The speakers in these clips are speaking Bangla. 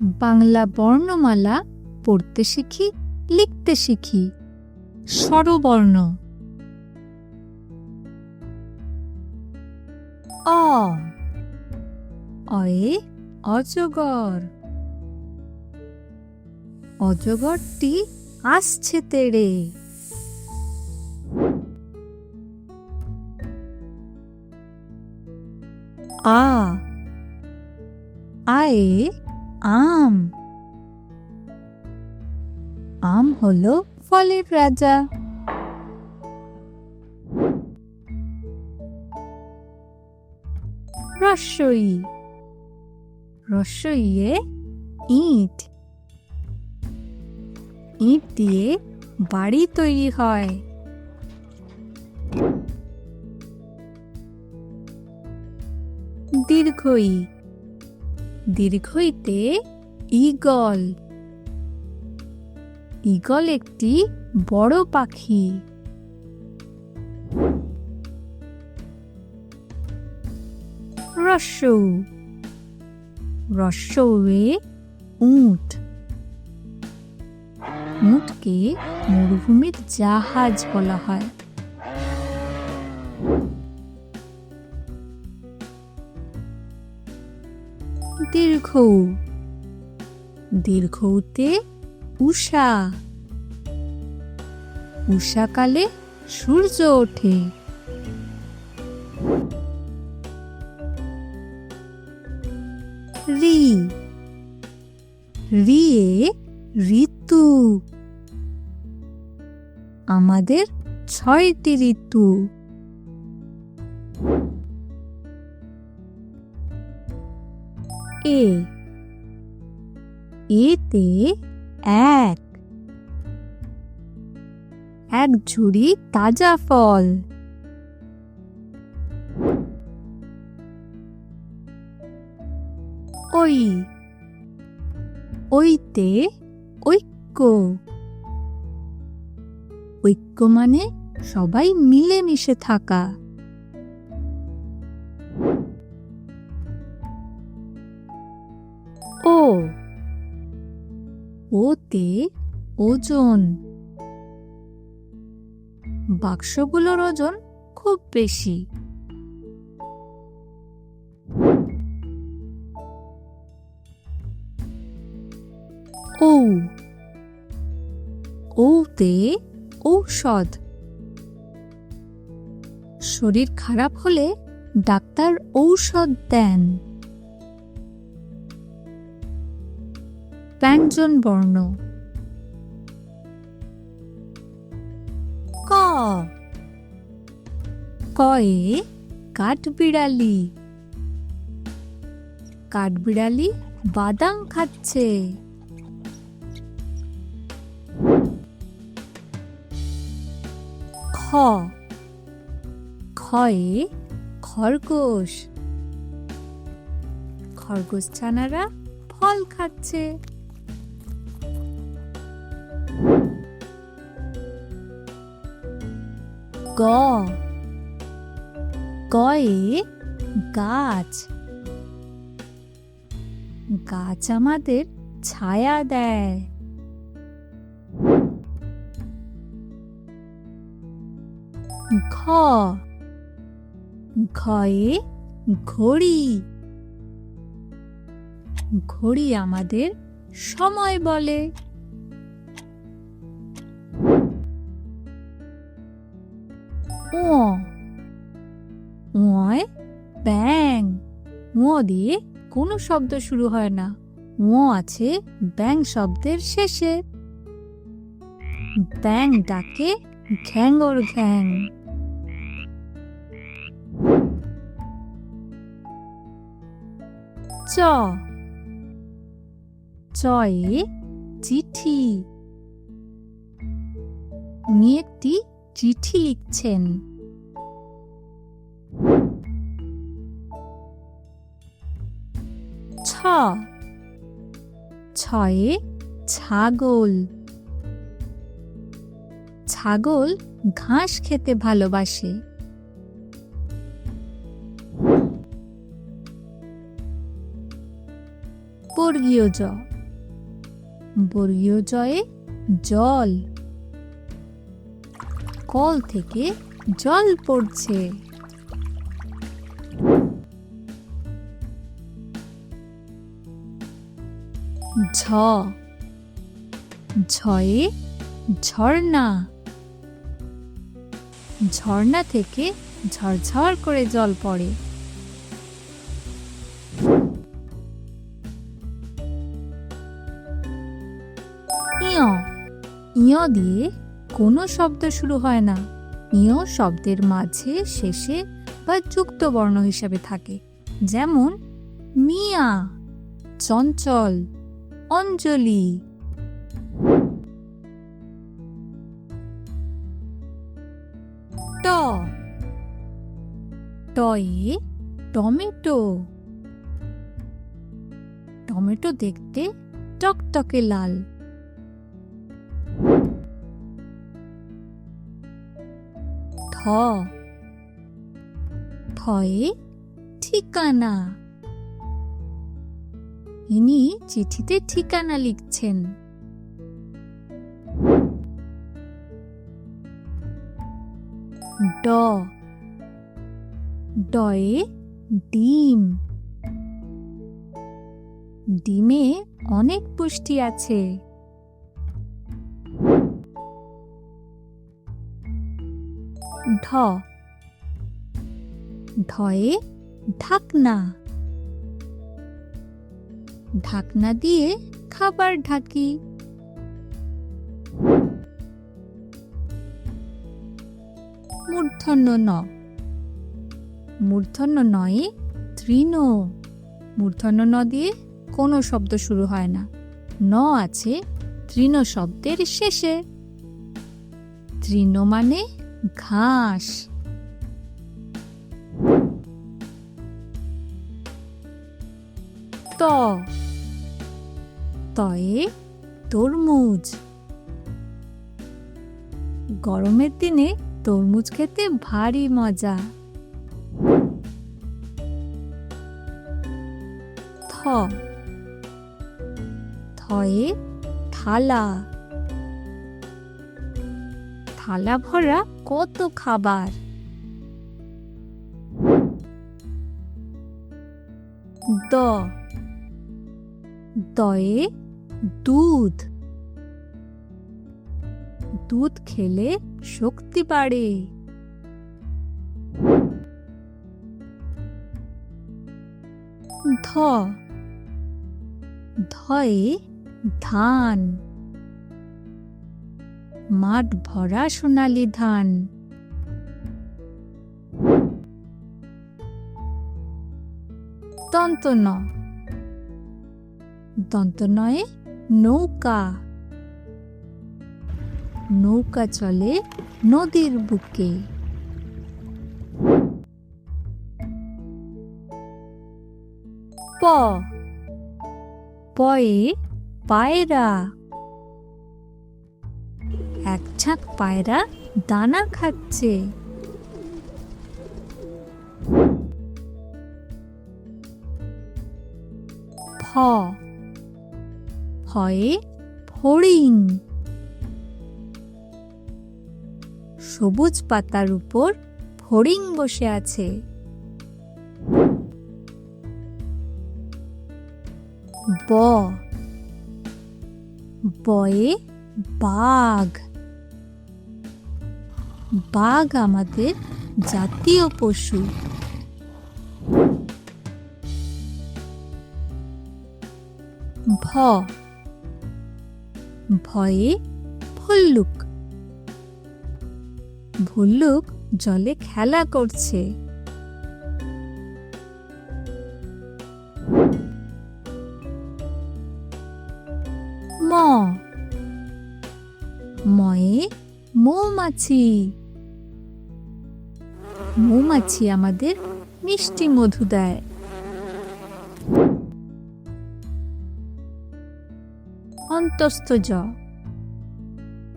বাংলা বর্ণমালা পড়তে শিখি, লিখতে শিখি। স্বরবর্ণ। অ, অয়ে অজগর। অজগরটি আসছে তেড়ে। আ, আয়ে আম। আম হলো ফলের রাজা। রস্বই। রস্বইয়ে ইট। ইট দিয়ে বাড়ি তৈরি হয়। দীর্ঘই। দীর্ঘইতে ঈগল। ঈগল একটি বড় পাখি। রস্যৌ। রস্যৌয়ে উট। উটকে মরুভূমির জাহাজ বলা হয়। দীর্ঘৌ। দীর্ঘৌতে উষা। উষাকালে সূর্য ওঠে। ঋ। ঋয়ে ঋতু। আমাদের ৬টি ঋতু। এ। এতে এক। এক ঝুড়ি তাজা ফল। ওই। ওইতে ঐক্য। ঐক্য মানে সবাই মিলেমিশে থাকা। ও। ওতে ওজন। বাক্সগুলোর ওজন খুব বেশি। ঔ। ঔতে ঔষধ। শরীর খারাপ হলে ডাক্তার ঔষধ দেন। ব্যঞ্জন বর্ণ। ক। কয়ে কাঠবিড়ালি। কাঠবিড়ালি বাদাম খাচ্ছে। খ। খয়ে খরগোশ। খরগোশ ছানারা ফল খাচ্ছে। গ। গয়ে গাছ। গাছ আমাদের ছায়া দেয়। ঘ। ঘয়ে ঘড়ি। ঘড়ি আমাদের সময় বলে। ঙ। ঙয় ব্যাঙ। ঙ দিয়ে কোনো শব্দ শুরু হয় না। ঙ আছে ব্যাঙ শব্দের শেষে। ব্যাঙ ডাকে ঘ্যাঙর ঘ্যাং। চ। চয়ে চিঠি। উনি একটি চিঠি লিখছেন। ছ। ছয়ে ছাগল। ছাগল ঘাস খেতে ভালোবাসে। প। বর্গীয় জ। বর্গীয় জয়ে জল। কল থেকে জল পড়ছে। ঝ। ঝয়ে ঝর্ণা। ঝর্ণা থেকে ঝরঝর করে জল পড়ে। ইয়। ইয় দিয়ে কোনো শব্দ শুরু হয় না। ইয় শব্দের মাঝে, শেষে বা যুক্ত বর্ণ হিসাবে থাকে, যেমন মিয়া, চঞ্চল, অঞ্জলি। ট। টয়ে টমেটো। টমেটো দেখতে টকটকে লাল। ঠ। ঠয়ে ঠিকানা। ইনি চিঠিতে ঠিকানা লিখছেন। ড। ডয়ে ডিম। ডিমে অনেক পুষ্টি আছে। ঢ। ঢয়ে ঢাকনা। ঢাকনা দিয়ে খাবার ঢাকি। মূর্ধন্য ন। মূর্ধন্য নয়ে তৃণ। মূর্ধন্য ন দিয়ে কোনো শব্দ শুরু হয় না। ন আছে তৃণ শব্দের শেষে। তৃণ মানে ঘাস। ত। তয়ে তরমুজ। গরমের দিনে তরমুজ খেতে ভারী মজা। থ। থয়ে থালা। থালা ভরা কত খাবার। দ। দয়ে দুধ। দুধ খেলে শক্তি বাড়ে। ধ। ধয়ে ধান। মাঠ ভরা সোনালী ধান। দন্ত ন। দন্ত নয়ে নৌকা। নৌকা চলে নদীর বুকে। প। পয়ে পায়রা। এক ঝাঁক পায়রা দানা খাচ্ছে। ফ। ফয়ে ফড়িং। সবুজ পাতার উপর ফড়িং বসে আছে। ব। বয়ে বাঘ। বাঘ আমাদের জাতীয় পশু। ভ। ভয়ে ভল্লুক। ভল্লুক জলে খেলা করছে। ম। ময়ে মৌমাছি। মৌমাছি আমাদের মিষ্টি মধু দেয়। অন্তস্থ জ।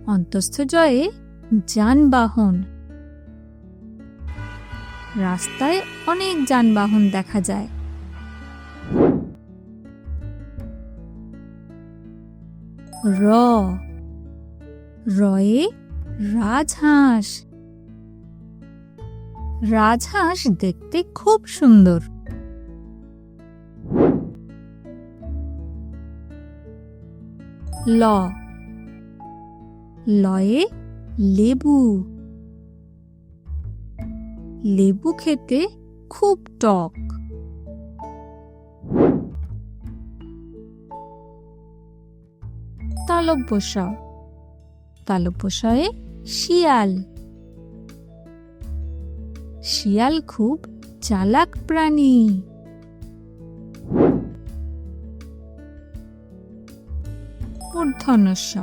অন্তস্থ জয়ে যানবাহন। রাস্তায় অনেক যানবাহন দেখা যায়। র, রয়ে রাজহাঁস। রাজহাঁস দেখতে খুব সুন্দর। ল, লয়ে লেবু। লেবু খেতে খুব টক। তালব্য শ, তালব্য শয়ে শিয়াল। শিয়াল খুব চালাক প্রাণী। মূর্ধন্য ষ,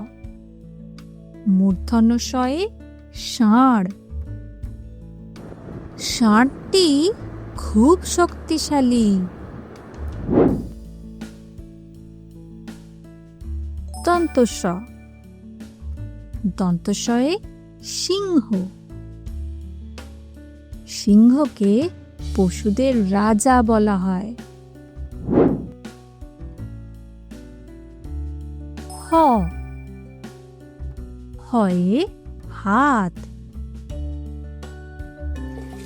মূর্ধন্য শয়ে ষাঁড়। ষাঁড়টি খুব শক্তিশালী। দন্ত স, দন্ত শয়ে সিংহ। সিংহকে পশুদের রাজা বলা হয়। হ, হয়ে হাত।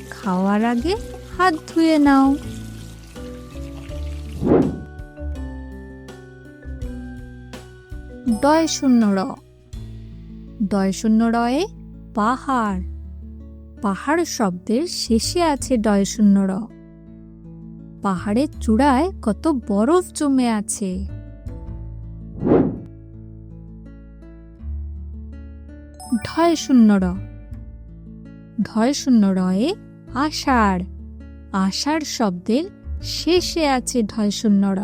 খাওয়ার আগে হাত ধুয়ে নাও। ডয় শূন্য র, ডয় শূন্য রয়ে পাহাড়। পাহাড় শব্দের শেষে আছে ডয় শূন্য র। পাহাড়ের চূড়ায় কত বরফ জমে আছে। ঢয় শূন্য র, ঢয় শূন্য রয়ে আষাঢ়। আষাঢ় শব্দের শেষে আছে ঢয় শূন্য র।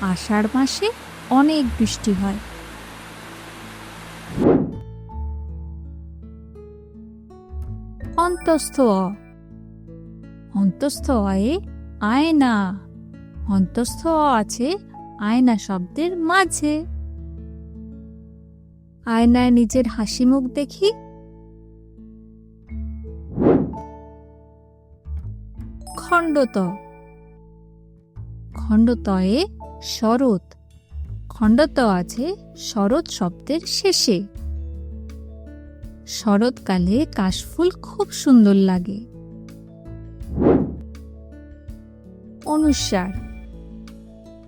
আষাঢ় মাসে অনেক বৃষ্টি হয়। অন্তস্থ অ, অন্তস্থ অয়ে আয়না। অন্তস্থ অ আছে আয়না শব্দের মাঝে। আয়নায় নিজের হাসি মুখ দেখি। খণ্ডত, খণ্ডতয়ে শরৎ। খণ্ডত আছে শরৎ শব্দের শেষে। শরৎকালে কাশফুল খুব সুন্দর লাগে। অনুস্বার,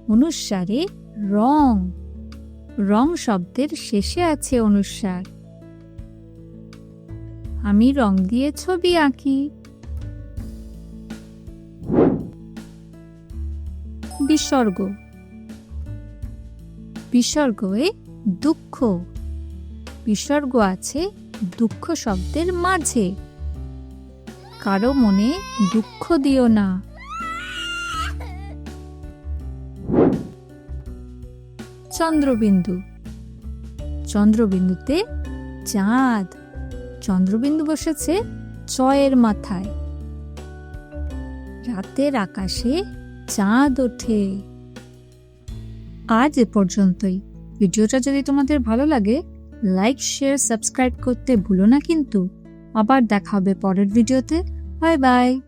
অনুস্বারে রং। রং শব্দের শেষে আছে অনুস্বার। আমি রং দিয়ে ছবি আঁকি। বিসর্গ, বিসর্গয়ে দুঃখ। বিসর্গ আছে দুঃখ শব্দের মাঝে। কারো মনে দুঃখ দিও না। চন্দ্রবিন্দু, চন্দ্রবিন্দুতে চাঁদ। চন্দ্রবিন্দু বসেছে চয়ের মাথায়। রাতের আকাশে চাঁদ ওঠে। আজ এ পর্যন্তই। ভিডিওটা যদি তোমাদের ভালো লাগে লাইক, শেয়ার, সাবস্ক্রাইব করতে ভুলো না কিন্তু। আবার দেখা হবে পরের ভিডিওতে। Bye bye.